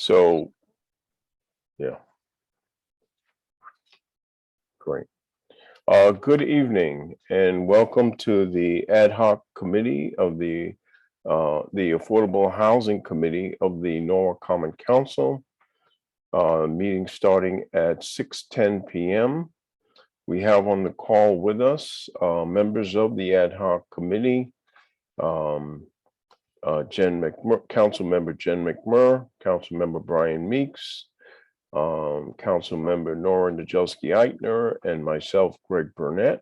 So, yeah, great. Good evening and welcome to the Ad-Hoc Committee of the Affordable Housing Committee of the Norwalk Common Council. Meeting starting at 6:10 p.m. We have on the call with us members of the Ad-Hoc Committee, Councilmember Jen McMurr, Councilmember Brian Meeks, Councilmember Nora Najelski-Eitner, and myself, Greg Burnett.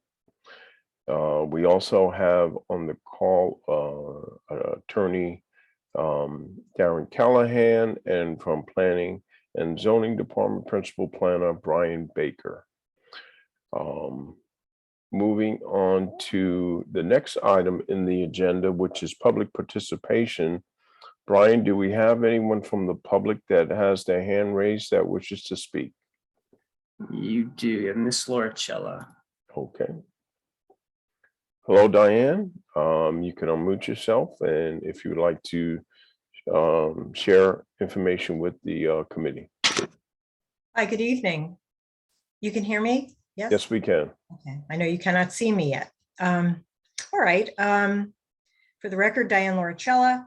We also have on the call attorney Darren Callahan, and from Planning and Zoning Department Principal Planner Brian Baker. Moving on to the next item in the agenda, which is public participation. Brian, do we have anyone from the public that has their hand raised that wishes to speak? You do, and Miss Loricella. Okay. Hello, Diane. You can unmute yourself, and if you would like to share information with the committee. Hi, good evening. You can hear me? Yes? Yes, we can. Okay, I know you cannot see me yet. All right. For the record, Diane Loricella.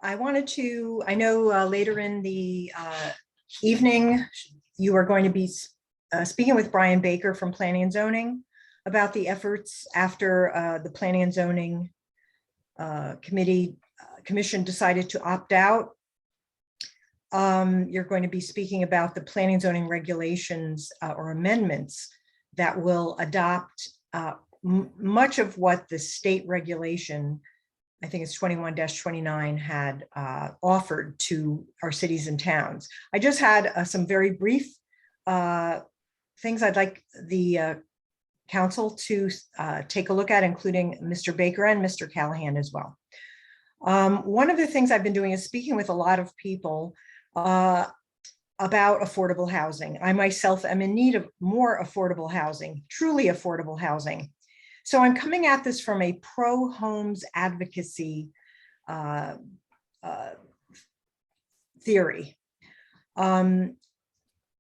I know later in the evening, you are going to be speaking with Brian Baker from Planning and Zoning about the efforts after the Planning and Zoning Commission decided to opt out. You're going to be speaking about the planning and zoning regulations or amendments that will adopt much of what the state regulation, I think it's 21-29, had offered to our cities and towns. I just had some very brief things I'd like the council to take a look at, including Mr. Baker and Mr. Callahan as well. One of the things I've been doing is speaking with a lot of people about affordable housing. I myself am in need of more affordable housing, truly affordable housing. So I'm coming at this from a pro-homes advocacy theory. The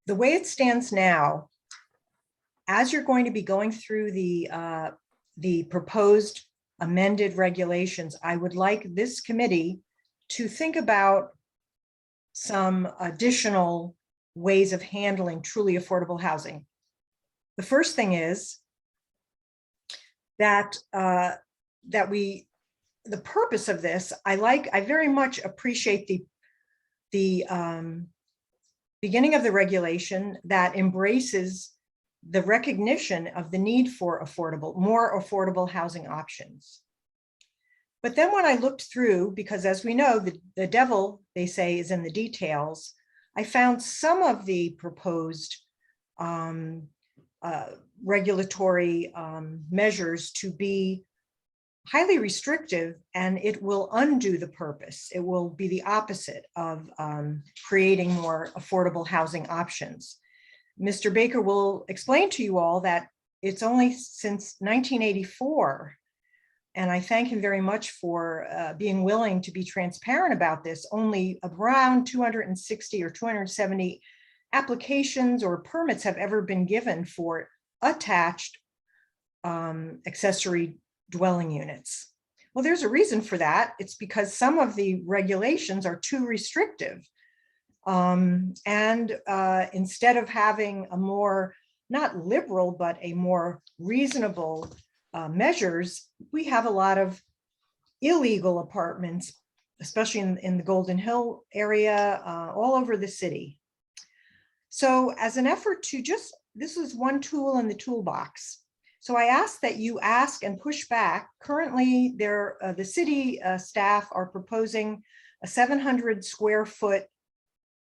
way it stands now, as you're going to be going through the proposed amended regulations, I would like this committee to think about some additional ways of handling truly affordable housing. The first thing is that the purpose of this, I very much appreciate the beginning of the regulation that embraces the recognition of the need for more affordable housing options. But then when I looked through, because as we know, the devil, they say, is in the details, I found some of the proposed regulatory measures to be highly restrictive, and it will undo the purpose. It will be the opposite of creating more affordable housing options. Mr. Baker will explain to you all that it's only since 1984, and I thank him very much for being willing to be transparent about this, only around 260 or 270 applications or permits have ever been given for attached accessory dwelling units. Well, there's a reason for that. It's because some of the regulations are too restrictive. Instead of having a more, not liberal, but a more reasonable measures, we have a lot of illegal apartments, especially in the Golden Hill area, all over the city. So as an effort to this is one tool in the toolbox. So I ask that you ask and push back. Currently, the city staff are proposing a 700 square foot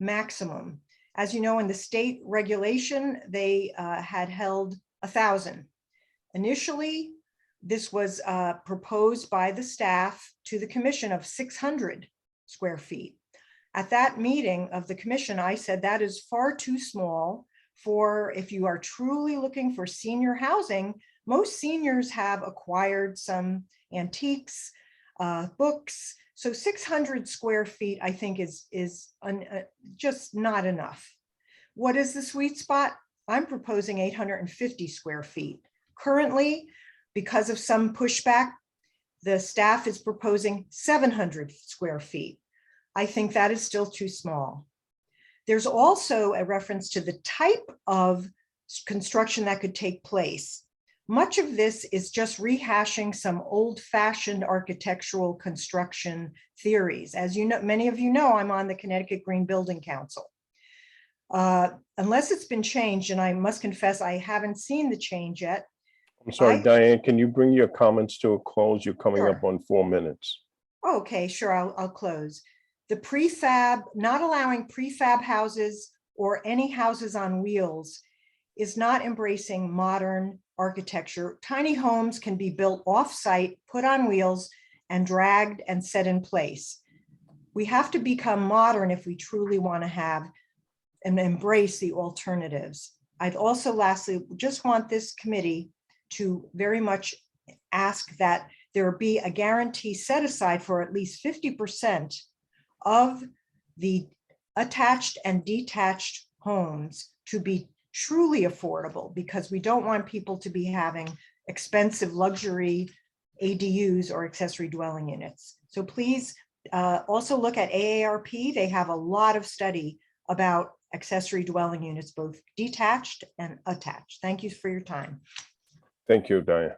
maximum. As you know, in the state regulation, they had held 1,000. Initially, this was proposed by the staff to the commission of 600 square feet. At that meeting of the commission, I said that is far too small for if you are truly looking for senior housing. Most seniors have acquired some antiques, books, So 600 square feet, I think is just not enough. What is the sweet spot? I'm proposing 850 square feet. Currently, because of some pushback, the staff is proposing 700 square feet. I think that is still too small. There's also a reference to the type of construction that could take place. Much of this is just rehashing some old-fashioned architectural construction theories. As you know, many of you know, I'm on the Connecticut Green Building Council. Unless it's been changed, and I must confess I haven't seen the change yet. I'm sorry, Diane, can you bring your comments to a close? You're coming up Sure. on 4 minutes. Okay, sure, I'll close. The prefab, not allowing prefab houses or any houses on wheels is not embracing modern architecture. Tiny homes can be built off-site, put on wheels, and dragged and set in place. We have to become modern if we truly want to have and embrace the alternatives. I'd also lastly just want this committee to very much ask that there be a guarantee set aside for at least 50% of the attached and detached homes to be truly affordable, because we don't want people to be having expensive luxury ADUs or accessory dwelling units. So please also look at AARP. They have a lot of study about accessory dwelling units, both detached and attached. Thank you for your time. Thank you, Diane.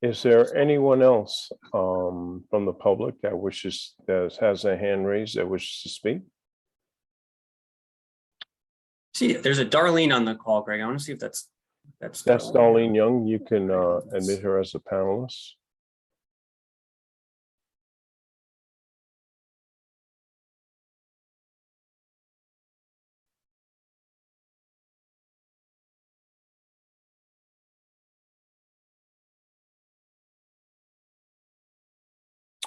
Is there anyone else from the public that has a hand raised that wishes to speak? See, there's a Darlene on the call, Greg. I want to see if that's Darlene Young. You can admit her as a panelist.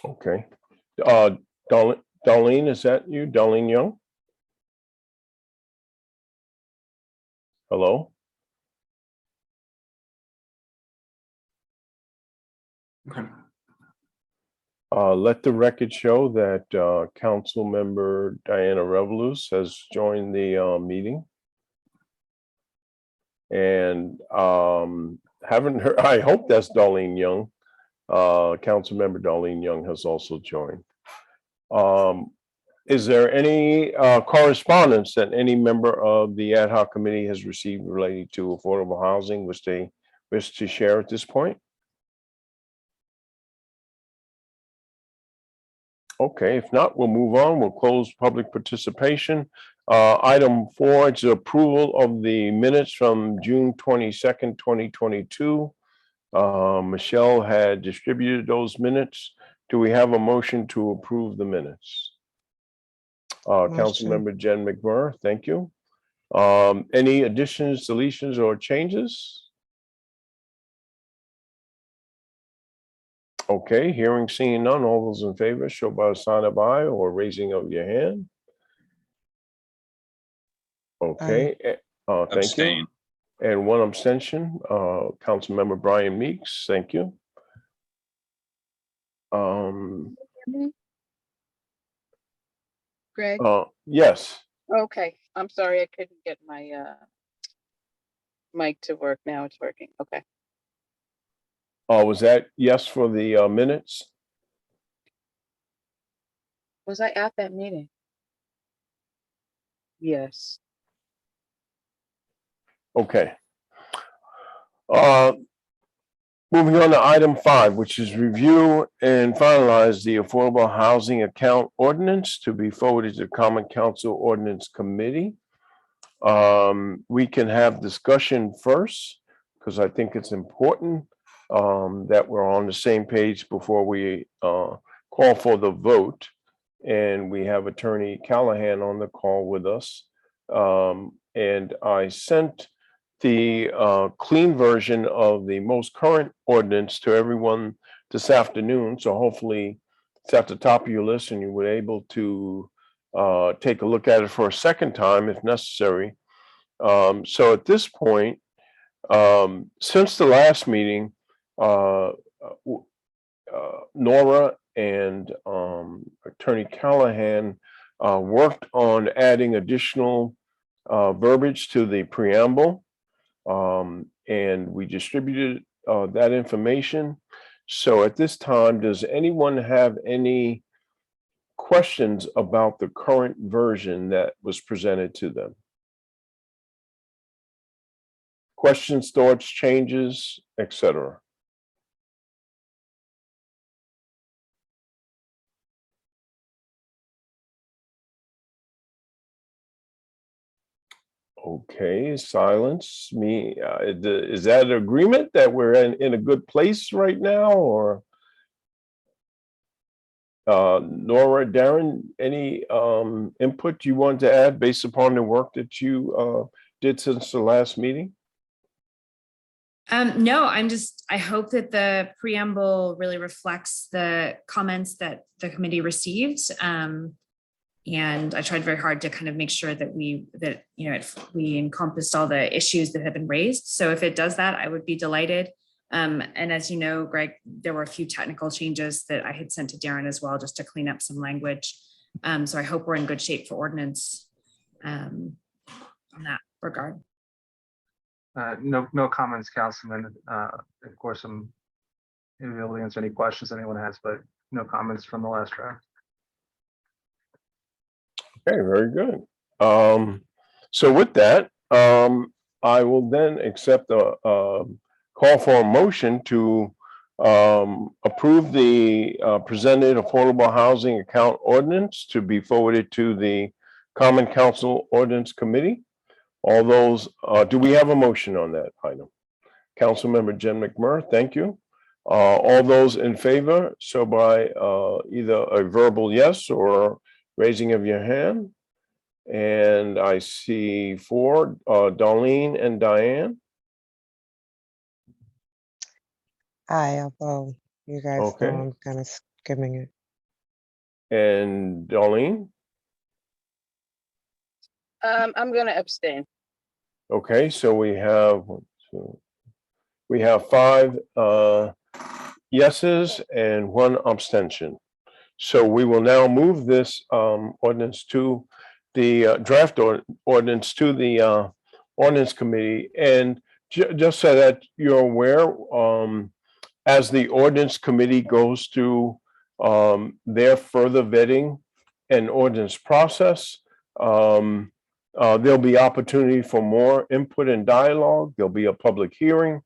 Okay. Darlene, is that you? Darlene Young? Hello? Okay. Let the record show that Council Member Diana Revolus has joined the meeting. And haven't heard, I hope that's Darlene Young. Council Member Darlene Young has also joined. Is there any correspondence that any member of the ad hoc committee has received related to affordable housing, which they wish to share at this point? Okay, if not, we'll move on. We'll close public participation. Item 4 is the approval of the minutes from June 22nd, 2022. Michelle had distributed those minutes. Do we have a motion to approve the minutes? Councilmember Jen McMurray, thank you. Any additions, deletions, or changes? Okay, hearing, seeing none. All those in favor, show by a sign of aye or raising of your hand. Okay, thank you. And one abstention, Councilmember Brian Meeks, thank you. Greg? Yes. Okay, I'm sorry, I couldn't get my mic to work. Now it's working. Okay. Was that yes for the minutes? Was I at that meeting? Yes. Okay. Moving on to item 5, which is review and finalize the Affordable Housing Account Ordinance to be forwarded to the Common Council Ordinance Committee. We can have discussion first, because I think it's important that we're on the same page before we call for the vote. And we have Attorney Callahan on the call with us. And I sent the clean version of the most current ordinance to everyone this afternoon. So hopefully it's at the top of your list and you were able to take a look at it for a second time if necessary. So at this point, since the last meeting, Nora and Attorney Callahan worked on adding additional verbiage to the preamble. And we distributed that information. So at this time, does anyone have any questions about the current version that was presented to them? Questions, thoughts, changes, etc. Okay, silence me. Is that an agreement that we're in a good place right now, or Nora, Darren, any input you want to add based upon the work that you did since the last meeting? No, I hope that the preamble really reflects the comments that the committee received. And I tried very hard to kind of make sure that we encompassed all the issues that have been raised. So if it does that, I would be delighted. And as you know, Greg, there were a few technical changes that I had sent to Darren as well, just to clean up some language. So I hope we're in good shape for ordinance on that regard. No comments, Councilman. Of course, I'm able to answer any questions anyone has, but no comments from the last draft. Okay, very good. So with that, I will then accept a call for a motion to approve the presented affordable housing account ordinance to be forwarded to the Common Council Ordinance Committee. All those, do we have a motion on that item? Councilmember Jen McMurray, thank you. All those in favor, so by either a verbal yes or raising of your hand. And I see 4, Darlene and Diane. Although you guys Okay. know I'm kind of skimming it. And Darlene. I'm gonna abstain. Okay, so we have 5 yeses and 1 abstention. So we will now move this ordinance to the draft ordinance to the ordinance committee. And just so that you're aware, as the ordinance committee goes through their further vetting and ordinance process, there'll be opportunity for more input and dialogue. There'll be a public hearing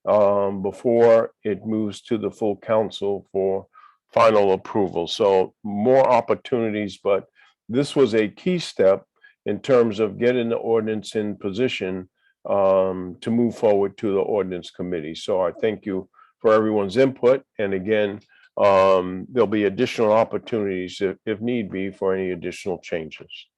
before it moves to the full council for final approval. So more opportunities, but this was a key step in terms of getting the ordinance in position to move forward to the ordinance committee. So I thank you for everyone's input. And again, there'll be additional opportunities if need be for any additional changes.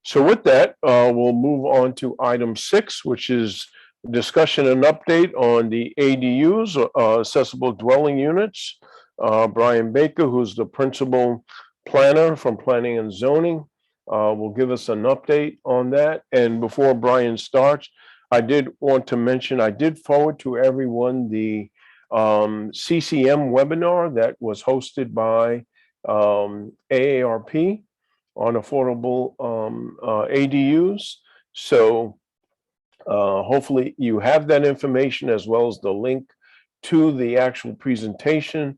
So with that, we'll move on to item 6, which is discussion and update on the ADUs, accessible dwelling units. Brian Baker, who's the principal planner from Planning and Zoning, will give us an update on that. And before Brian starts, I did want to mention, I did forward to everyone the CCM webinar that was hosted by AARP on affordable ADUs. So hopefully you have that information as well as the link to the actual presentation.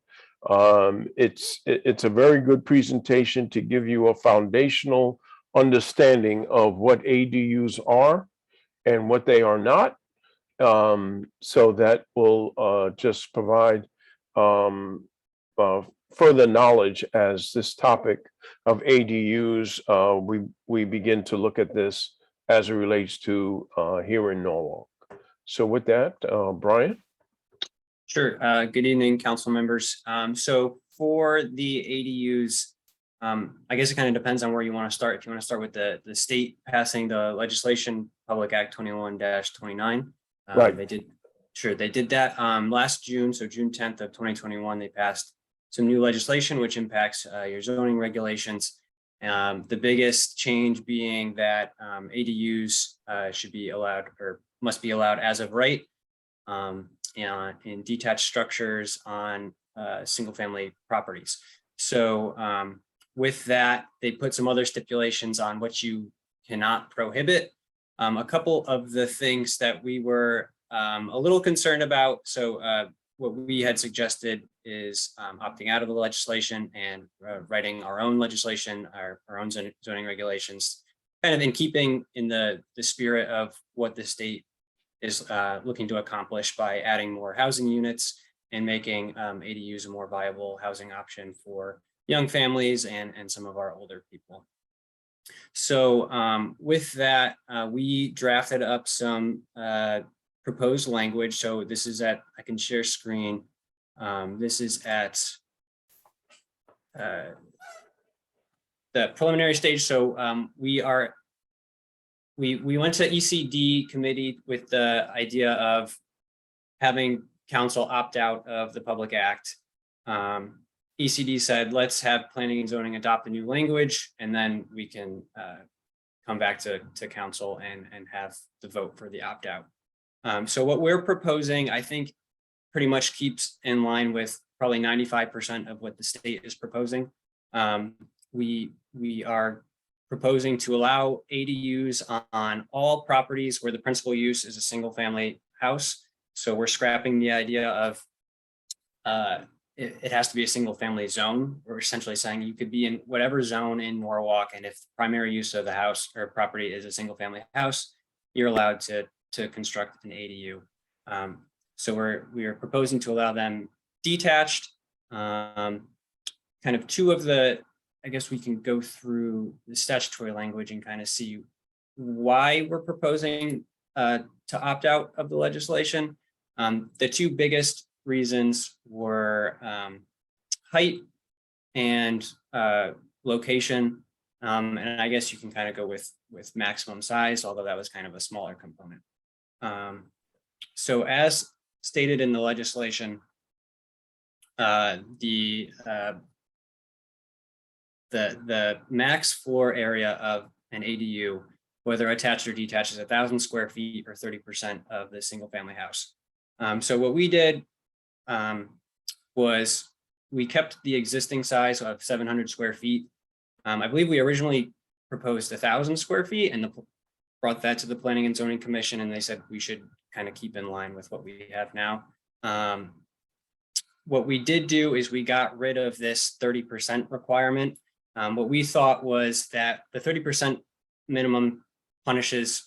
It's a very good presentation to give you a foundational understanding of what ADUs are and what they are not. So that will just provide further knowledge as this topic of ADUs, we begin to look at this as it relates to here in Norwalk. So with that, Brian. Sure. Good evening, council members. So for the ADUs, I guess it kind of depends on where you want to start. If you want to start with the state passing the legislation, Public Act 21-29. Right. They did that last June. So June 10th of 2021, they passed some new legislation which impacts your zoning regulations. The biggest change being that ADUs should be allowed or must be allowed as of right in detached structures on single family properties. So with that, they put some other stipulations on what you cannot prohibit. A couple of the things that we were a little concerned about. So what we had suggested is opting out of the legislation and writing our own legislation, our own zoning regulations, kind of in keeping in the spirit of what the state is looking to accomplish by adding more housing units and making ADUs a more viable housing option for young families and some of our older people. So with that, we drafted up some proposed language. So this is at, I can share screen. This is at the preliminary stage. So we went to ECD committee with the idea of having council opt out of the Public Act. ECD said, let's have planning and zoning adopt the new language, and then we can come back to council and have the vote for the opt out. So what we're proposing, I think, pretty much keeps in line with probably 95% of what the state is proposing. We are proposing to allow ADUs on all properties where the principal use is a single family house. So we're scrapping the idea of it has to be a single family zone. We're essentially saying you could be in whatever zone in Norwalk, and if the primary use of the house or property is a single family house, you're allowed to construct an ADU. So we are proposing to allow them detached. Kind of two of the, I guess we can go through the statutory language and kind of see why we're proposing to opt out of the legislation. The two biggest reasons were height and location. And I guess you can kind of go with maximum size, although that was kind of a smaller component. So as stated in the legislation, the max floor area of an ADU, whether attached or detached, is 1,000 square feet or 30% of the single family house. So what we did was we kept the existing size of 700 square feet. I believe we originally proposed 1,000 square feet and brought that to the Planning and Zoning Commission, and they said we should kind of keep in line with what we have now. What we did do is we got rid of this 30% requirement. What we thought was that the 30% minimum punishes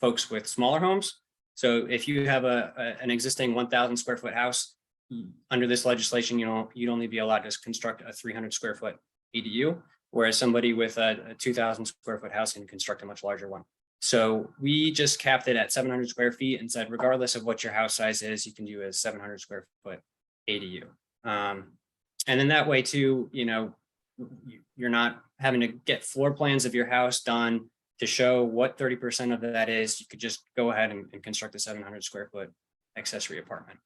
folks with smaller homes. So if you have an existing 1,000 square foot house, under this legislation, you'd only be allowed to construct a 300 square foot ADU, whereas somebody with a 2,000 square foot house can construct a much larger one. So we just capped it at 700 square feet and said, regardless of what your house size is, you can do a 700 square foot ADU. And then that way too, you're not having to get floor plans of your house done to show what 30% of that is. You could just go ahead and construct a 700 square foot accessory apartment.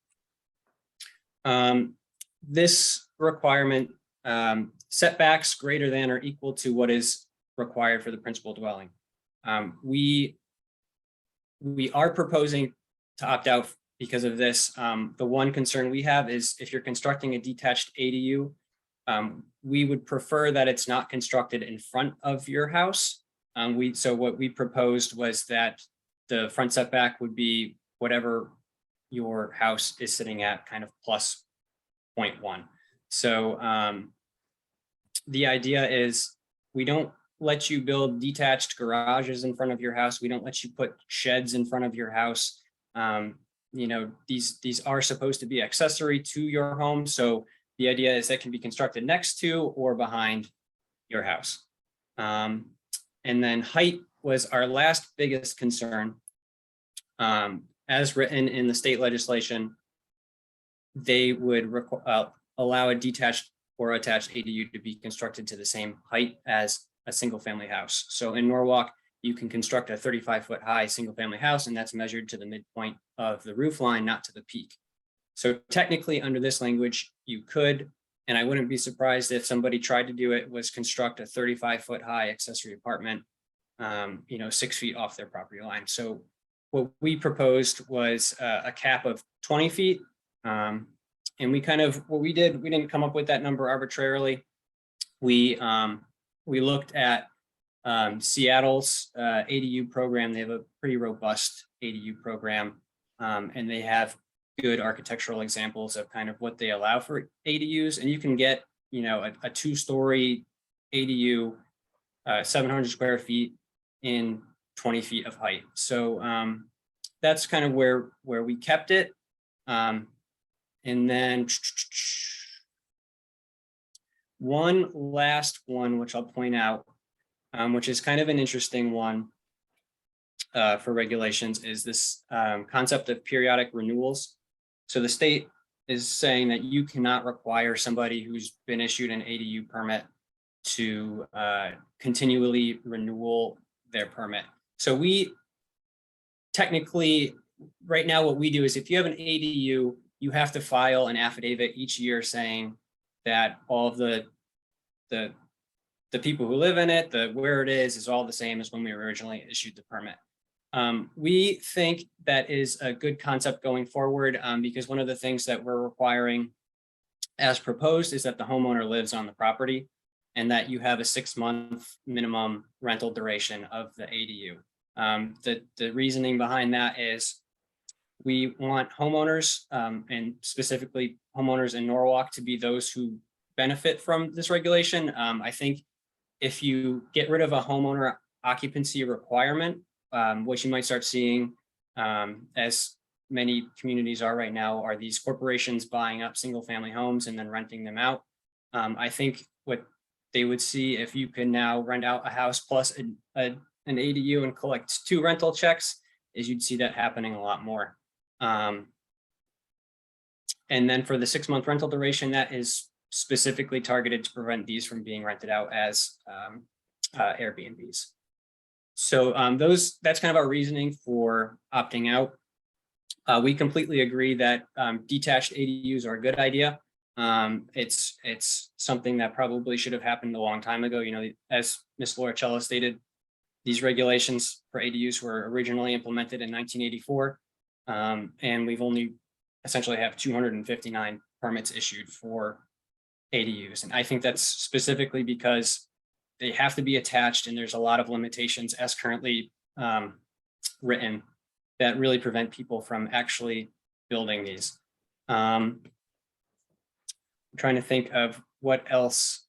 This requirement, setbacks greater than or equal to what is required for the principal dwelling. We are proposing to opt out because of this. The one concern we have is if you're constructing a detached ADU, we would prefer that it's not constructed in front of your house. So what we proposed was that the front setback would be whatever your house is sitting at, kind of plus 0.1. So the idea is we don't let you build detached garages in front of your house. We don't let you put sheds in front of your house. These are supposed to be accessory to your home. So the idea is that can be constructed next to or behind your house. And then height was our last biggest concern. As written in the state legislation, they would allow a detached or attached ADU to be constructed to the same height as a single family house. So in Norwalk, you can construct a 35-foot high single family house, and that's measured to the midpoint of the roof line, not to the peak. So technically under this language, you could, and I wouldn't be surprised if somebody tried to do it, was construct a 35-foot high accessory apartment, 6 feet off their property line. So what we proposed was a cap of 20 feet. And we kind of, what we did, we didn't come up with that number arbitrarily. We looked at Seattle's ADU program. They have a pretty robust ADU program, and they have good architectural examples of kind of what they allow for ADUs. And you can get, you know, a 2-story ADU, 700 square feet in 20 feet of height. So that's kind of where we kept it. And then one last one, which I'll point out, which is kind of an interesting one for regulations, is this concept of periodic renewals. So the state is saying that you cannot require somebody who's been issued an ADU permit to continually renew their permit. So we technically, right now, what we do is if you have an ADU, you have to file an affidavit each year saying that all of the people who live in it, where it is all the same as when we originally issued the permit. We think that is a good concept going forward because one of the things that we're requiring as proposed is that the homeowner lives on the property and that you have a 6-month minimum rental duration of the ADU. The reasoning behind that is we want homeowners and specifically homeowners in Norwalk to be those who benefit from this regulation. I think if you get rid of a homeowner occupancy requirement, what you might start seeing, as many communities are right now, are these corporations buying up single family homes and then renting them out. I think what they would see if you can now rent out a house plus an ADU and collect 2 rental checks is you'd see that happening a lot more. And then for the 6-month rental duration, that is specifically targeted to prevent these from being rented out as Airbnbs. So that's kind of our reasoning for opting out. We completely agree that detached ADUs are a good idea. It's something that probably should have happened a long time ago. You know, as Ms. Lauricella stated, these regulations for ADUs were originally implemented in 1984, and we've only essentially have 259 permits issued for ADUs. And I think that's specifically because they have to be attached and there's a lot of limitations as currently written that really prevent people from actually building these. I'm trying to think of what else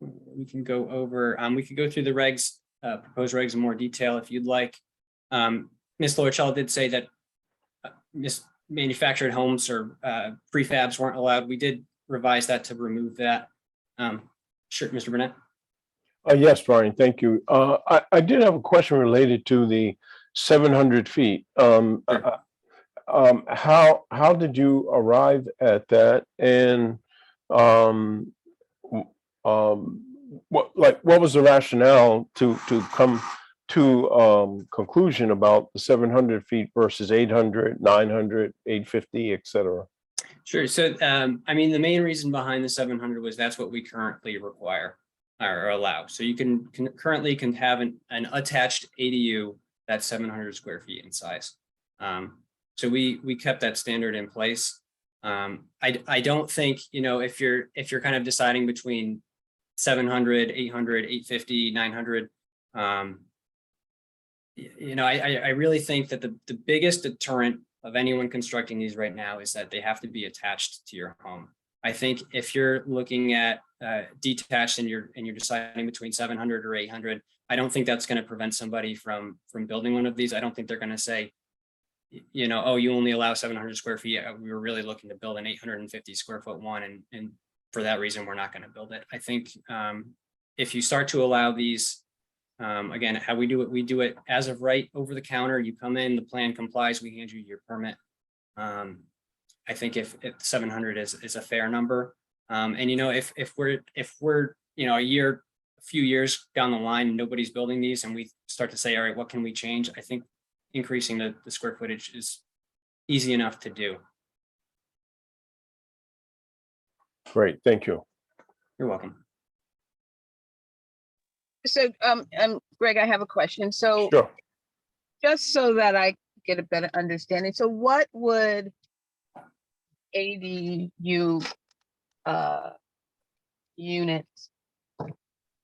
we can go over. We could go through the regs, proposed regs in more detail if you'd like. Ms. Lauricella did say that manufactured homes or prefabs weren't allowed. We did revise that to remove that. Sure, Mr. Burnett. Yes, Brian, thank you. I did have a question related to the 700 feet. Sure. How did you arrive at that? And what was the rationale to come to conclusion about the 700 feet versus 800, 900, 850, et cetera? Sure. So, I mean, the main reason behind the 700 was that's what we currently require or allow. So you can currently have an attached ADU that's 700 square feet in size. So we kept that standard in place. I don't think, you know, if you're kind of deciding between 700, 800, 850, 900, you know, I really think that the biggest deterrent of anyone constructing these right now is that they have to be attached to your home. I think if you're looking at detached and you're deciding between 700 or 800, I don't think that's going to prevent somebody from building one of these. I don't think they're going to say, you know, oh, you only allow 700 square feet. We were really looking to build an 850 square foot one, and for that reason, we're not going to build it. I think if you start to allow these, again, how we do it as of right over the counter. You come in, the plan complies, we hand you your permit. I think if 700 is a fair number, and you know, if we're you know a few years down the line and nobody's building these, and we start to say, all right, what can we change? I think increasing the square footage is easy enough to do. Great, thank you. You're welcome. So, Greg, I have a question. So Sure. just so that I get a better understanding, so what would ADU units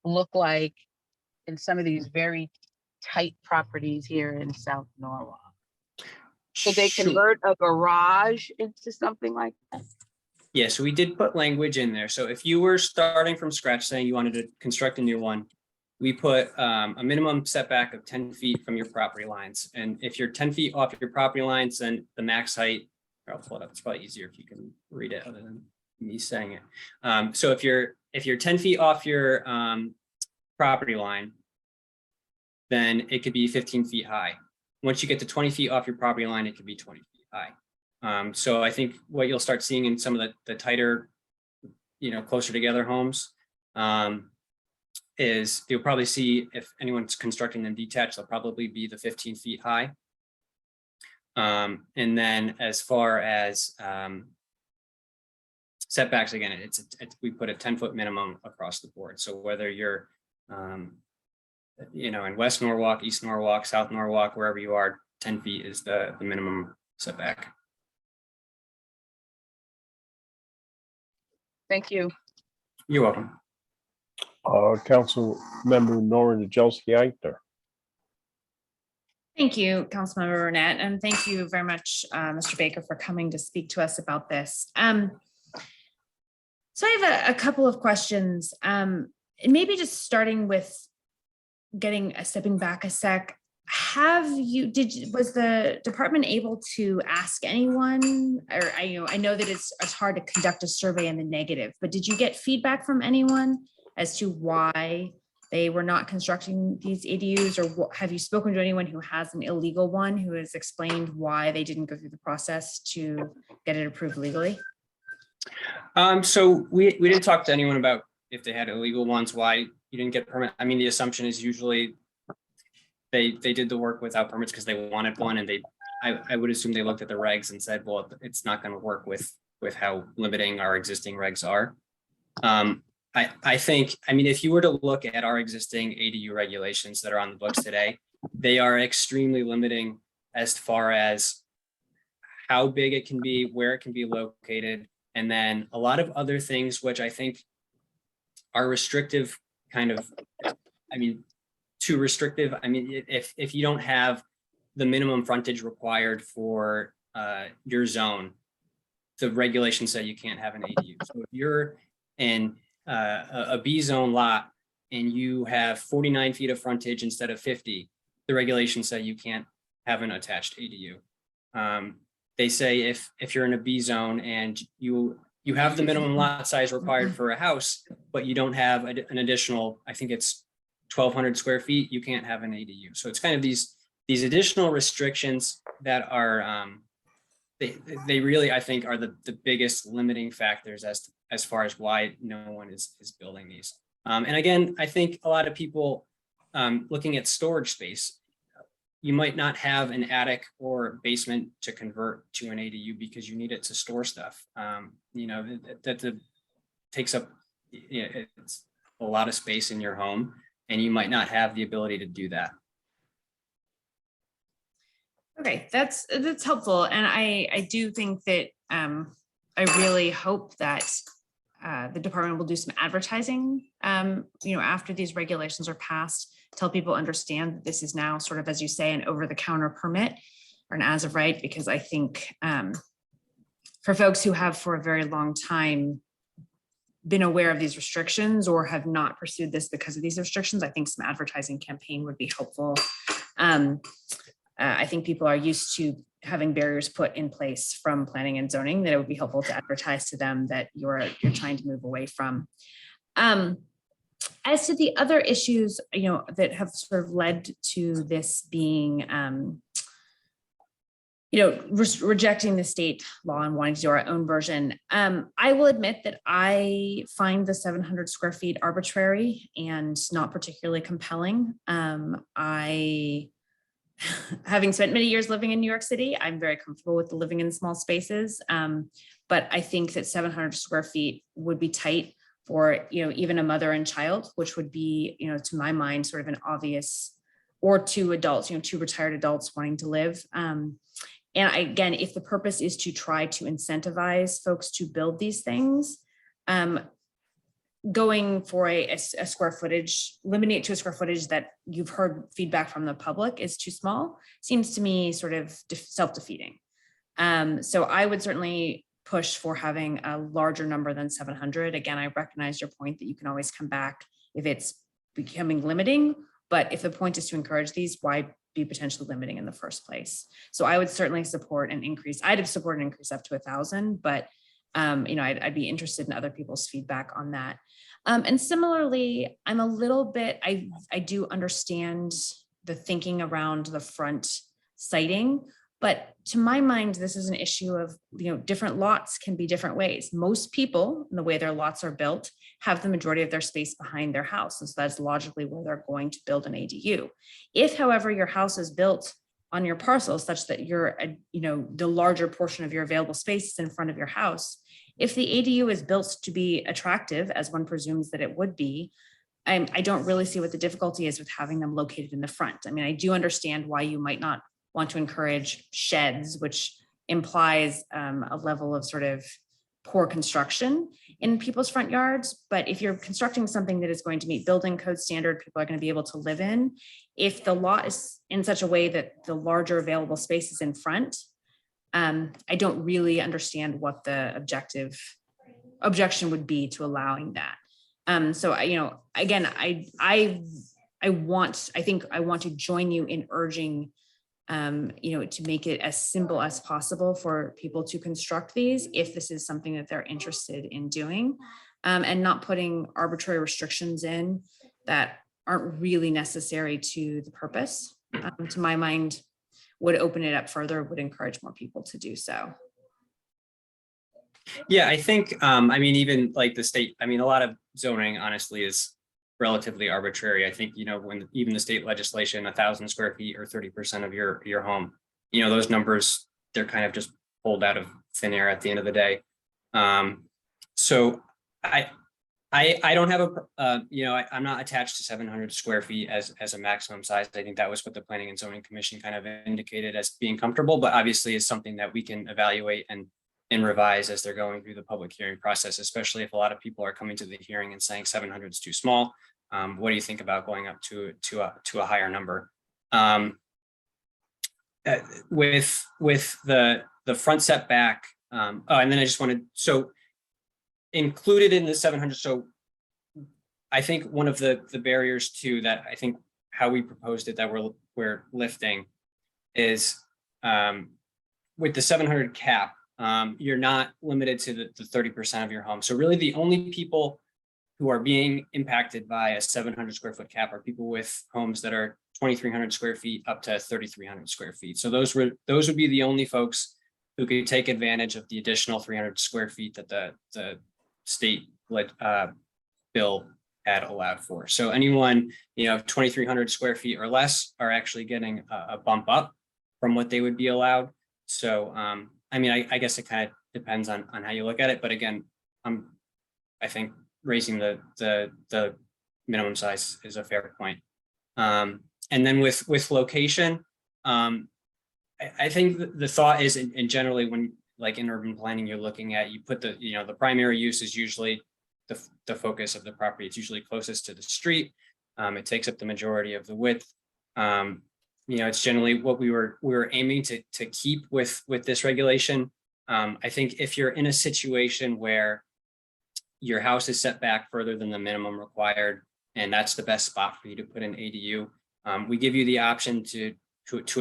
look like in some of these very tight properties here in South Norwalk? Could they Sure. convert a garage into something like that? Yeah, so we did put language in there. So if you were starting from scratch, saying you wanted to construct a new one, we put a minimum setback of 10 feet from your property lines. And if you're 10 feet off your property lines, then the max height, I'll pull it up, it's probably easier if you can read it other than me saying it. So if you're 10 feet off your property line, then it could be 15 feet high. Once you get to 20 feet off your property line, it could be 20 feet high. So I think what you'll start seeing in some of the tighter, closer together homes is you'll probably see, if anyone's constructing them detached, they'll probably be the 15 feet high. And then as far as setbacks, again, we put a 10-foot minimum across the board. So whether you're in West Norwalk, East Norwalk, South Norwalk, wherever you are, 10 feet is the minimum setback. Thank you. You're welcome. Council Member Nora Najelski-Eichner. Thank you, Councilmember Burnett, and thank you very much, Mr. Baker, for coming to speak to us about this. So I have a couple of questions, and maybe just starting with stepping back a sec. Was the department able to ask anyone, or I know that it's hard to conduct a survey in the negative, but did you get feedback from anyone as to why they were not constructing these ADUs, or have you spoken to anyone who has an illegal one who has explained why they didn't go through the process to get it approved legally? So we didn't talk to anyone about if they had illegal ones, why you didn't get a permit. I mean, the assumption is usually they did the work without permits because they wanted one, and I would assume they looked at the regs and said, well, it's not going to work with how limiting our existing regs are. I think, if you were to look at our existing ADU regulations that are on the books today, they are extremely limiting as far as how big it can be, where it can be located, and then a lot of other things, which I think are restrictive, too restrictive. If you don't have the minimum frontage required for your zone, the regulations say you can't have an ADU. So if you're in a B zone lot and you have 49 feet of frontage instead of 50, the regulations say you can't have an attached ADU. They say if you're in a B zone and you have the minimum lot size required for a house, but you don't have an additional, I think it's 1,200 square feet, you can't have an ADU. So it's kind of these additional restrictions that are they really, I think, are the biggest limiting factors as far as why no one is building these. And again, I think a lot of people looking at storage space, you might not have an attic or basement to convert to an ADU because you need it to store stuff. That takes up it's a lot of space in your home, and you might not have the ability to do that. Okay, that's helpful. And I do think that I really hope that the department will do some advertising, after these regulations are passed, tell people understand that this is now sort of, as you say, an over-the-counter permit or an as of right, because I think for folks who have for a very long time been aware of these restrictions or have not pursued this because of these restrictions, I think some advertising campaign would be helpful. I think people are used to having barriers put in place from planning and zoning, that it would be helpful to advertise to them that you're trying to move away from. As to the other issues, that have sort of led to this being, rejecting the state law and wanting to do our own version. I will admit that I find the 700 square feet arbitrary and not particularly compelling. Having spent many years living in New York City, I'm very comfortable with the living in small spaces. But I think that 700 square feet would be tight for, even a mother and child, which would be, to my mind, sort of an obvious, or two adults, two retired adults wanting to live. again, if the purpose is to try to incentivize folks to build these things, going for a square footage, limiting it to a square footage that you've heard feedback from the public is too small, seems to me sort of self-defeating. So I would certainly push for having a larger number than 700. Again, I recognize your point that you can always come back if it's becoming limiting, but if the point is to encourage these, why be potentially limiting in the first place? So I would certainly support an increase. I'd support an increase up to 1,000, but I'd be interested in other people's feedback on that. And similarly, I'm a little bit, I do understand the thinking around the front siting, but to my mind, this is an issue of, different lots can be different ways. Most people, in the way their lots are built, have the majority of their space behind their house. And so that's logically where they're going to build an ADU. If, however, your house is built on your parcel such that the larger portion of your available space is in front of your house, if the ADU is built to be attractive, as one presumes that it would be, I don't really see what the difficulty is with having them located in the front. I mean, I do understand why you might not want to encourage sheds, which implies a level of sort of poor construction in people's front yards. But if you're constructing something that is going to meet building code standard, people are going to be able to live in. If the lot is in such a way that the larger available space is in front, I don't really understand what the objection would be to allowing that. So again, I want to join you in urging to make it as simple as possible for people to construct these if this is something that they're interested in doing, and not putting arbitrary restrictions in that aren't really necessary to the purpose. To my mind, would open it up further, would encourage more people to do so. Yeah, I think, even like the state, a lot of zoning honestly is relatively arbitrary. I think, when even the state legislation, 1,000 square feet or 30% of your home, those numbers, they're kind of just pulled out of thin air at the end of the day. So I don't have I'm not attached to 700 square feet as a maximum size. I think that was what the Planning and Zoning Commission kind of indicated as being comfortable, but obviously is something that we can evaluate and revise as they're going through the public hearing process, especially if a lot of people are coming to the hearing and saying 700 is too small. What do you think about going up to a higher number? With the front setback, and then I just wanted, so included in the 700. So I think one of the barriers to that, I think how we proposed it that we're lifting is with the 700 cap, you're not limited to the 30% of your home. So really the only people who are being impacted by a 700 square foot cap are people with homes that are 2,300 square feet up to 3,300 square feet. So those would be the only folks who could take advantage of the additional 300 square feet that the state bill had allowed for. So anyone, 2,300 square feet or less are actually getting a bump up from what they would be allowed. So, I guess it kind of depends on how you look at it. But again, I think raising the minimum size is a fair point. And then with location, I think the thought is, and generally when like in urban planning, you're looking at, you put the primary use is usually the focus of the property. It's usually closest to the street. It takes up the majority of the width. It's generally what we were aiming to keep with this regulation. I think if you're in a situation where your house is set back further than the minimum required, and that's the best spot for you to put an ADU, we give you the option to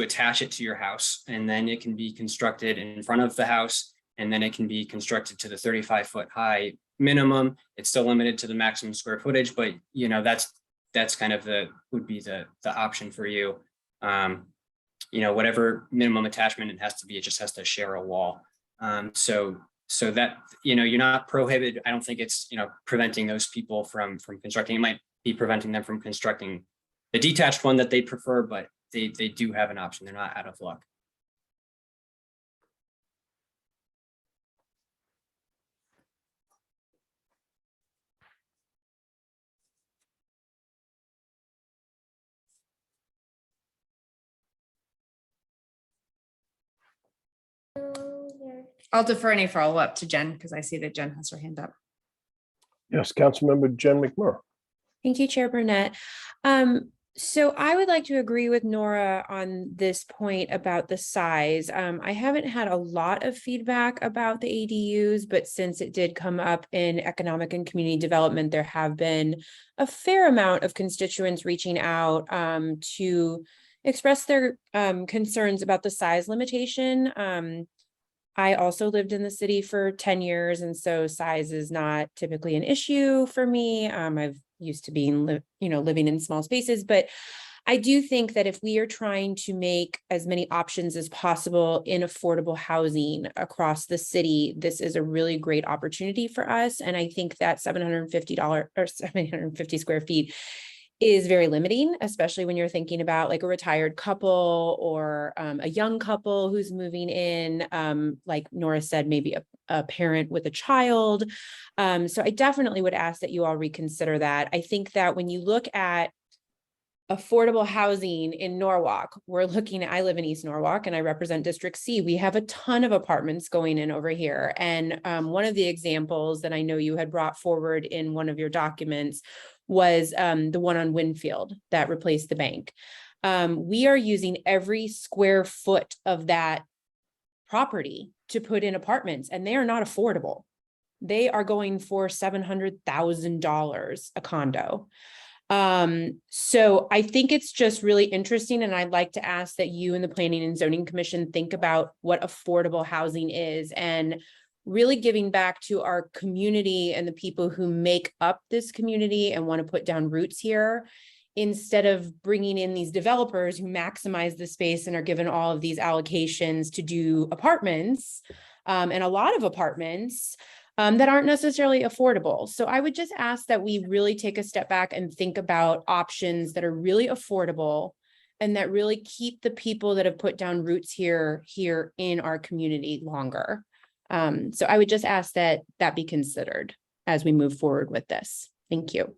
attach it to your house, and then it can be constructed in front of the house, and then it can be constructed to the 35-foot high minimum. It's still limited to the maximum square footage, but that's kind of would be the option for you. Whatever minimum attachment it has to be, it just has to share a wall. So that, you're not prohibited. I don't think it's, preventing those people from constructing. It might be preventing them from constructing the detached one that they prefer, but they do have an option. They're not out of luck. I'll defer any follow-up to Jen because I see that Jen has her hand up. Yes, Councilmember Jen McMurray. Thank you, Chair Burnett. So I would like to agree with Nora on this point about the size. I haven't had a lot of feedback about the ADUs, but since it did come up in economic and community development, there have been a fair amount of constituents reaching out to express their concerns about the size limitation. I also lived in the city for 10 years, and so size is not typically an issue for me. I've used to being, living in small spaces, but I do think that if we are trying to make as many options as possible in affordable housing across the city, this is a really great opportunity for us. And I think that $750 or 750 square feet is very limiting, especially when you're thinking about like a retired couple or a young couple who's moving in, like Nora said, maybe a parent with a child. So I definitely would ask that you all reconsider that. I think that when you look at affordable housing in Norwalk, I live in East Norwalk and I represent District C. We have a ton of apartments going in over here. And one of the examples that I know you had brought forward in one of your documents was the one on Winfield that replaced the bank. We are using every square foot of that property to put in apartments, and they are not affordable. They are going for $700,000 a condo. So I think it's just really interesting. And I'd like to ask that you and the Planning and Zoning Commission think about what affordable housing is and really giving back to our community and the people who make up this community and want to put down roots here, instead of bringing in these developers who maximize the space and are given all of these allocations to do apartments, and a lot of apartments that aren't necessarily affordable. So I would just ask that we really take a step back and think about options that are really affordable and that really keep the people that have put down roots here in our community longer. So I would just ask that that be considered as we move forward with this. Thank you.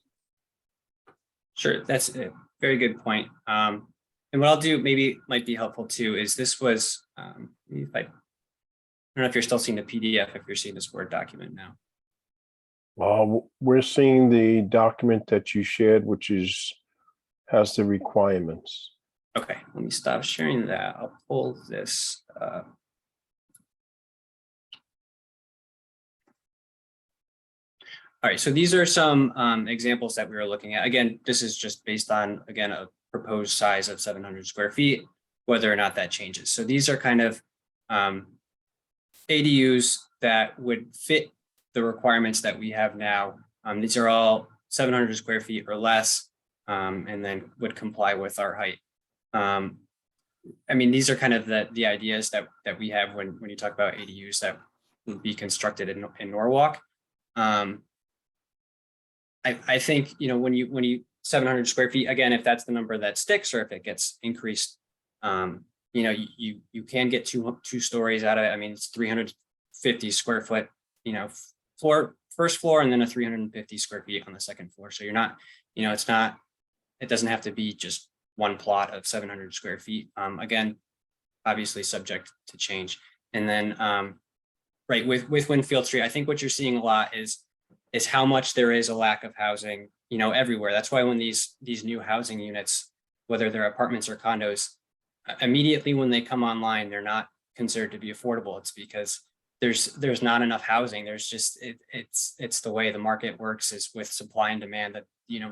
Sure, that's a very good point. And what I'll do maybe might be helpful too is this was, if I don't know if you're still seeing the PDF, if you're seeing this Word document now. We're seeing the document that you shared, which has the requirements. Okay, let me stop sharing that. I'll pull this up. All right, so these are some examples that we were looking at. Again, this is just based on, again, a proposed size of 700 square feet, whether or not that changes. So these are kind of ADUs that would fit the requirements that we have now. These are all 700 square feet or less, and then would comply with our height. I mean, these are kind of the ideas that we have when you talk about ADUs that would be constructed in Norwalk. I think, when you 700 square feet, again, if that's the number that sticks or if it gets increased, you can get two stories out of it. I mean, it's 350 square foot, first floor, and then a 350 square feet on the second floor. So you're not, it doesn't have to be just one plot of 700 square feet. Again, obviously subject to change. And then, right, with Winfield Street, I think what you're seeing a lot is how much there is a lack of housing, everywhere. That's why when these new housing units, whether they're apartments or condos, immediately when they come online, they're not considered to be affordable. It's because there's not enough housing. There's just, it's the way the market works is with supply and demand that,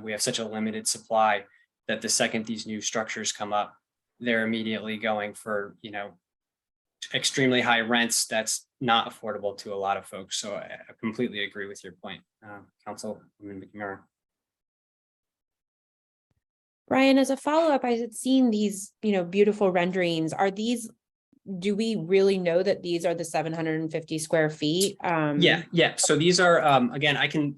we have such a limited supply that the second these new structures come up, they're immediately going for, extremely high rents. That's not affordable to a lot of folks. So I completely agree with your point, Councilwoman McMurray. Brian, as a follow-up, I had seen these, beautiful renderings. Do we really know that these are the 750 square feet? Yeah. So these are, again, I can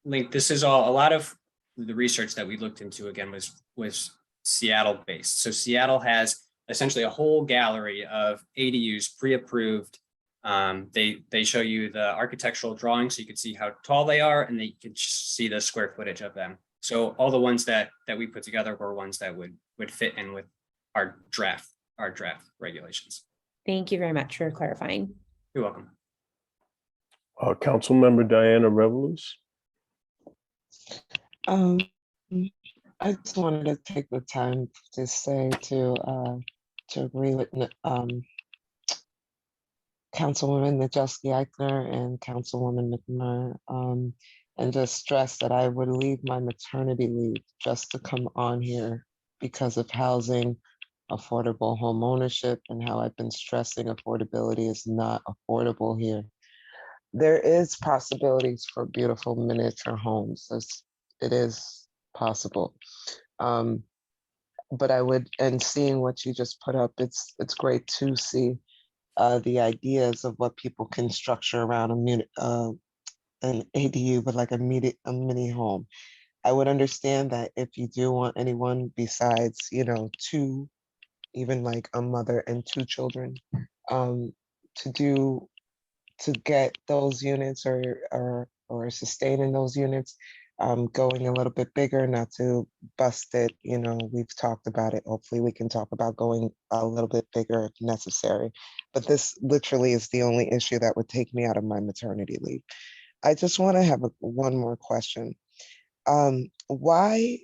link, this is all, a lot of the research that we looked into, again, was Seattle based. So Seattle has essentially a whole gallery of ADUs pre-approved. They show you the architectural drawings so you can see how tall they are, and you can see the square footage of them. So all the ones that we put together were ones that would fit in with our draft regulations. Thank you very much for clarifying. You're welcome. Councilmember Diana Revelous. Um, I just wanted to take the time to say to agree with Councilwoman Najewski Eichner and Councilwoman McNamara, and just stress that I would leave my maternity leave just to come on here because of housing, affordable home ownership, and how I've been stressing affordability is not affordable here. There is possibilities for beautiful miniature homes. It is possible. But I would, and seeing what you just put up, it's great to see the ideas of what people can structure around an ADU, but like a mini home. I would understand that if you do want anyone besides, two, even like a mother and two children, um, to get those units or sustain in those units, going a little bit bigger, not to bust it. We've talked about it. Hopefully we can talk about going a little bit bigger if necessary. But this literally is the only issue that would take me out of my maternity leave. I just want to have one more question. Why,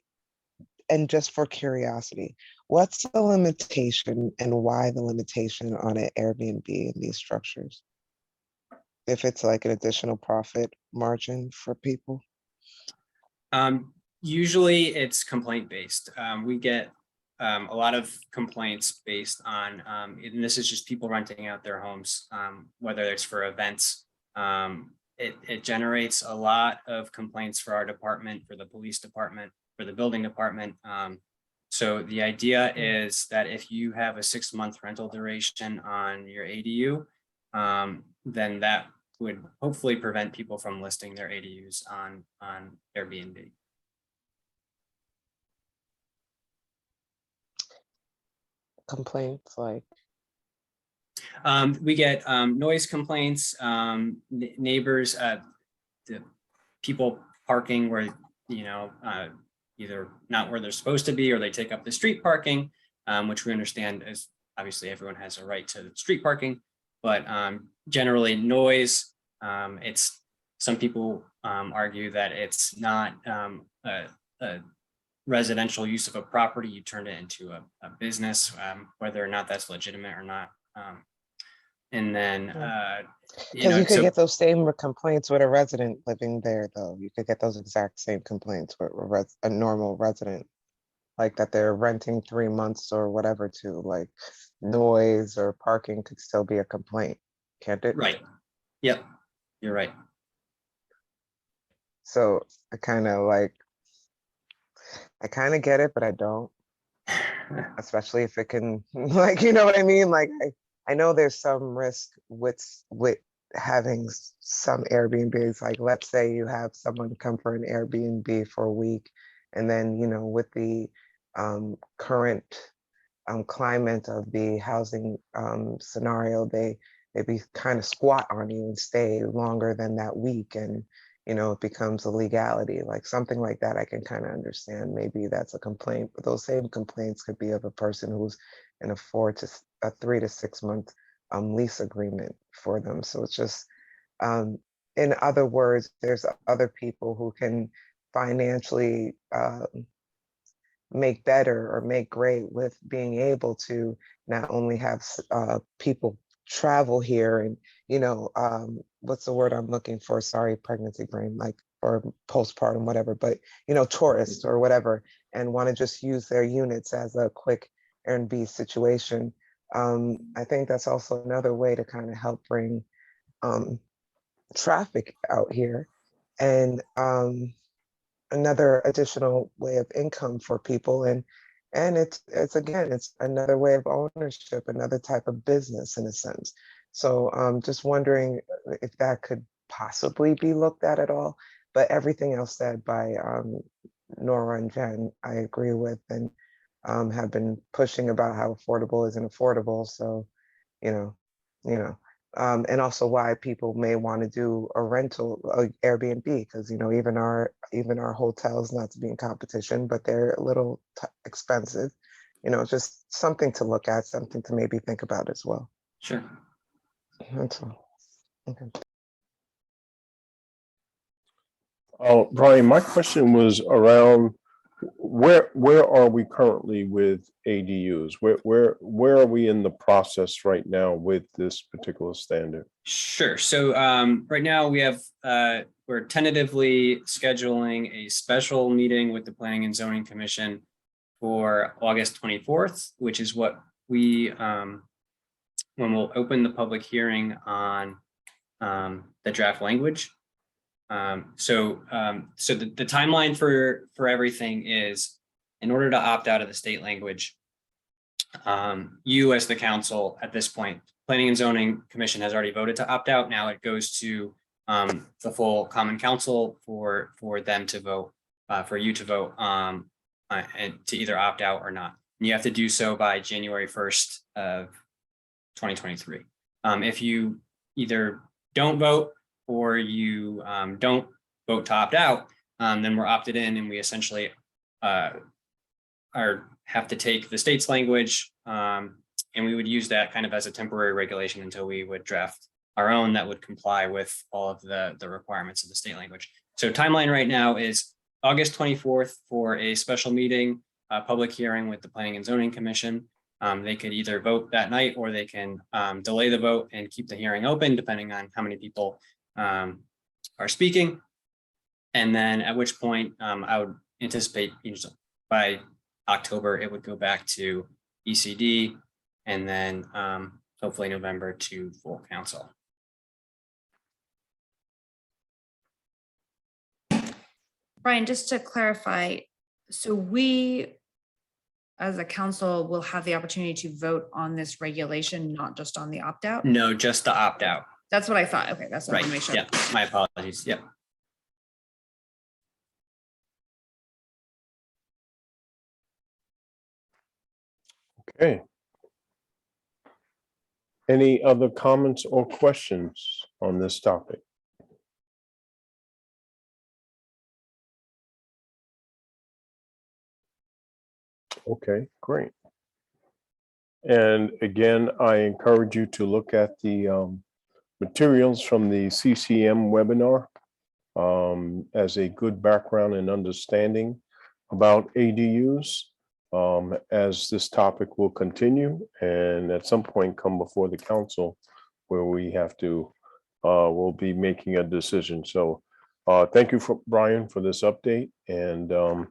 and just for curiosity, what's the limitation and why the limitation on an Airbnb in these structures? If it's like an additional profit margin for people? Usually it's complaint based. We get a lot of complaints based on, and this is just people renting out their homes, whether it's for events. It generates a lot of complaints for our department, for the police department, for the building department. So the idea is that if you have a 6-month rental duration on your ADU, then that would hopefully prevent people from listing their ADUs on Airbnb. Complaints like? We get noise complaints, neighbors, the people parking where, either not where they're supposed to be, or they take up the street parking, which we understand is obviously everyone has a right to street parking, but generally noise. It's, some people argue that it's not a residential use of a property. You turn it into a business, whether or not that's legitimate or not. And then, Because you could get those same complaints with a resident living there, though. You could get those exact same complaints with a normal resident, like that they're renting 3 months or whatever to, like noise or parking could still be a complaint, can't it? Right. Yep. You're right. So I kind of get it, but I don't. Especially if it can, like, you know what I mean? Like, I know there's some risk with having some Airbnbs. Like, let's say you have someone come for an Airbnb for a week, and then, with the current climate of the housing scenario, they be kind of squat on you and stay longer than that week, and it becomes a legality. Like something like that I can kind of understand. Maybe that's a complaint, but those same complaints could be of a person who's in a 3 to 6 month lease agreement for them. So it's just, in other words, there's other people who can financially make better or make great with being able to not only have people travel here and, what's the word I'm looking for? Sorry, pregnancy brain, like, or postpartum, whatever, but, tourists or whatever, and want to just use their units as a quick Airbnb situation. I think that's also another way to kind of help bring traffic out here, and another additional way of income for people, and it's again, it's another way of ownership, another type of business in a sense. So just wondering if that could possibly be looked at all. But everything else said by Nora and Jen, I agree with, and have been pushing about how affordable isn't affordable. So, and also why people may want to do a rental, Airbnb, because even our hotels, not to be in competition, but they're a little expensive. Just something to look at, something to maybe think about as well. Sure. That's all. Okay. Brian, my question was around where are we currently with ADUs? Where are we in the process right now with this particular standard? Sure. So right now we have, we're tentatively scheduling a special meeting with the Planning and Zoning Commission for August 24th, which is what we, when we'll open the public hearing on the draft language. So the timeline for everything is, in order to opt out of the state language, you as the council at this point, Planning and Zoning Commission has already voted to opt out. Now it goes to the full Common Council for them to vote, for you to vote, and to either opt out or not. And you have to do so by January 1st of 2023. If you either don't vote or you don't vote to opt out, then we're opted in, and we essentially have to take the state's language, and we would use that kind of as a temporary regulation until we would draft our own that would comply with all of the requirements of the state language. So timeline right now is August 24th for a special meeting, public hearing with the Planning and Zoning Commission. They could either vote that night, or they can delay the vote and keep the hearing open, depending on how many people are speaking. And then at which point I would anticipate by October, it would go back to ECD, and then hopefully November to full council. Brian, just to clarify, so we, as a council, will have the opportunity to vote on this regulation, not just on the opt-out? No, just the opt out. That's what I thought. Okay, that's what I Right. want to make sure. Yeah, my apologies. Yep. Okay. Any other comments or questions on this topic? Okay, great. And again, I encourage you to look at the materials from the CCM webinar as a good background and understanding about ADUs as this topic will continue and at some point come before the council where we have to, we'll be making a decision. So thank you, Brian, for this update. And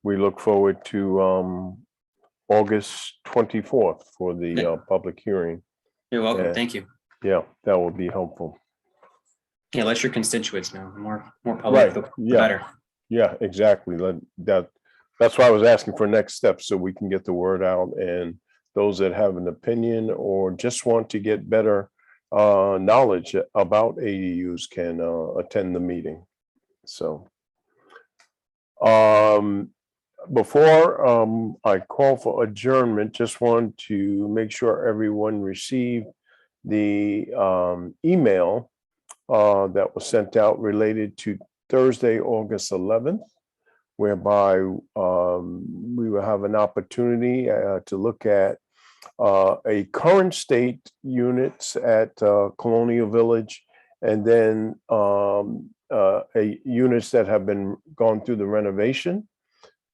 we look forward to August 24th for the public hearing. You're welcome. Yeah. Thank you. Yeah, that will be helpful. Yeah, let your constituents know. The more Right, public, the yeah. better. Yeah, exactly. That's why I was asking for next steps so we can get the word out, and those that have an opinion or just want to get better knowledge about ADUs can attend the meeting. So before I call for adjournment, just want to make sure everyone received the email that was sent out related to Thursday, August 11th, whereby we will have an opportunity to look at a current state units at Colonial Village, and then units that have been gone through the renovation.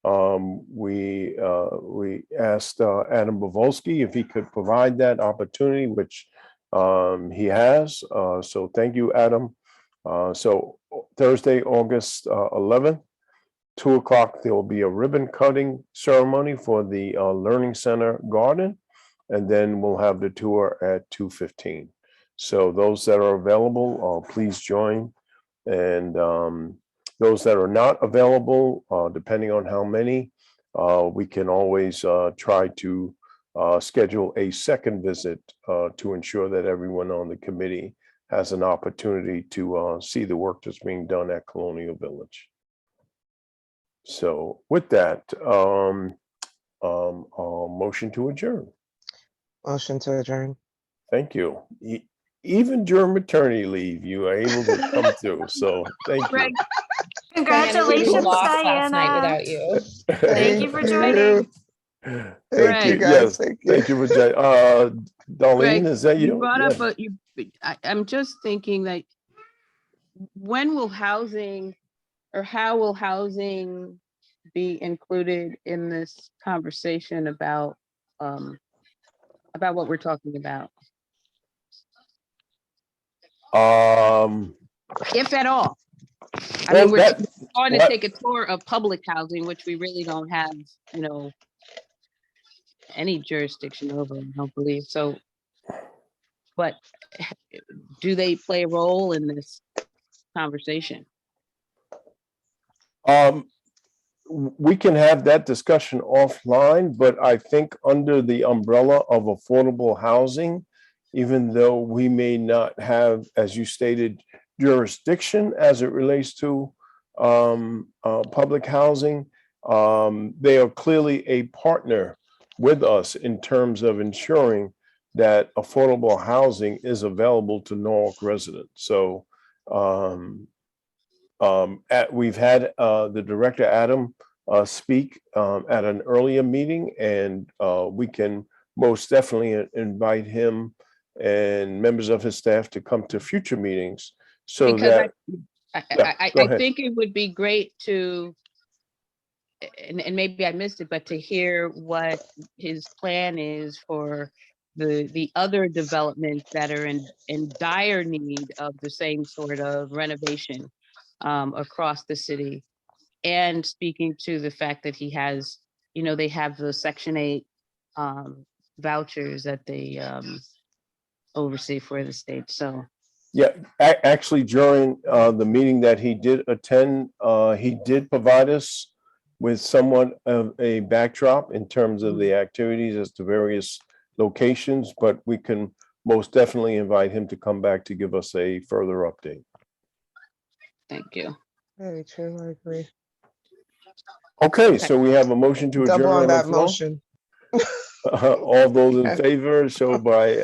We asked Adam Bavolsky if he could provide that opportunity, which he has. So thank you, Adam. So Thursday, August 11th, 2 o'clock, there will be a ribbon cutting ceremony for the Learning Center garden. And then we'll have the tour at 2:15. So those that are available, please join. And those that are not available, depending on how many, we can always try to schedule a second visit to ensure that everyone on the committee has an opportunity to see the work that's being done at Colonial Village. So with that, motion to adjourn. Motion to adjourn. Thank you. Even during maternity leave, you are able to come through. So thank you. Greg, We congratulations, lost last night Diana. without you. Thank you for joining. Thank Thank you, you. guys. Yes, Thank you. thank you for, Darlene, Greg, is that you you? brought up Yes. I'm just thinking that when will housing or how will housing be included in this conversation about what we're talking about, if at all? I mean, Well, we're that, going to that- take a tour of public housing, which we really don't have, any jurisdiction over, I don't believe. So, but do they play a role in this conversation? we can have that discussion offline, but I think under the umbrella of affordable housing, even though we may not have, as you stated, jurisdiction as it relates to public housing, they are clearly a partner with us in terms of ensuring that affordable housing is available to Norwalk residents. So we've had the director, Adam, speak at an earlier meeting, and we can most definitely invite him and members of his staff to come to future meetings so Because that, yeah, go I ahead. think it would be great to, and maybe I missed it, but to hear what his plan is for the other developments that are in dire need of the same sort of renovation across the city. And speaking to the fact that he has, they have the Section 8 vouchers that they oversee for the state. So Yeah, actually, during the meeting that he did attend, he did provide us with somewhat of a backdrop in terms of the activities as to various locations, but we can most definitely invite him to come back to give us a further update. thank you. Very true, I agree. Okay, so we have a motion to adjourn Double on on the that floor. motion. All those in Yeah. favor show by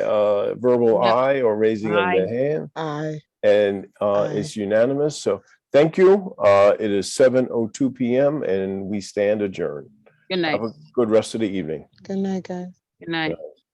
verbal Yeah. aye or raising of the Aye. hand. Aye. And Aye. it's unanimous. So thank you. It is 7:02 p.m. and we stand adjourned. Good night. Have a good rest of the evening. Good night, guys. Good night.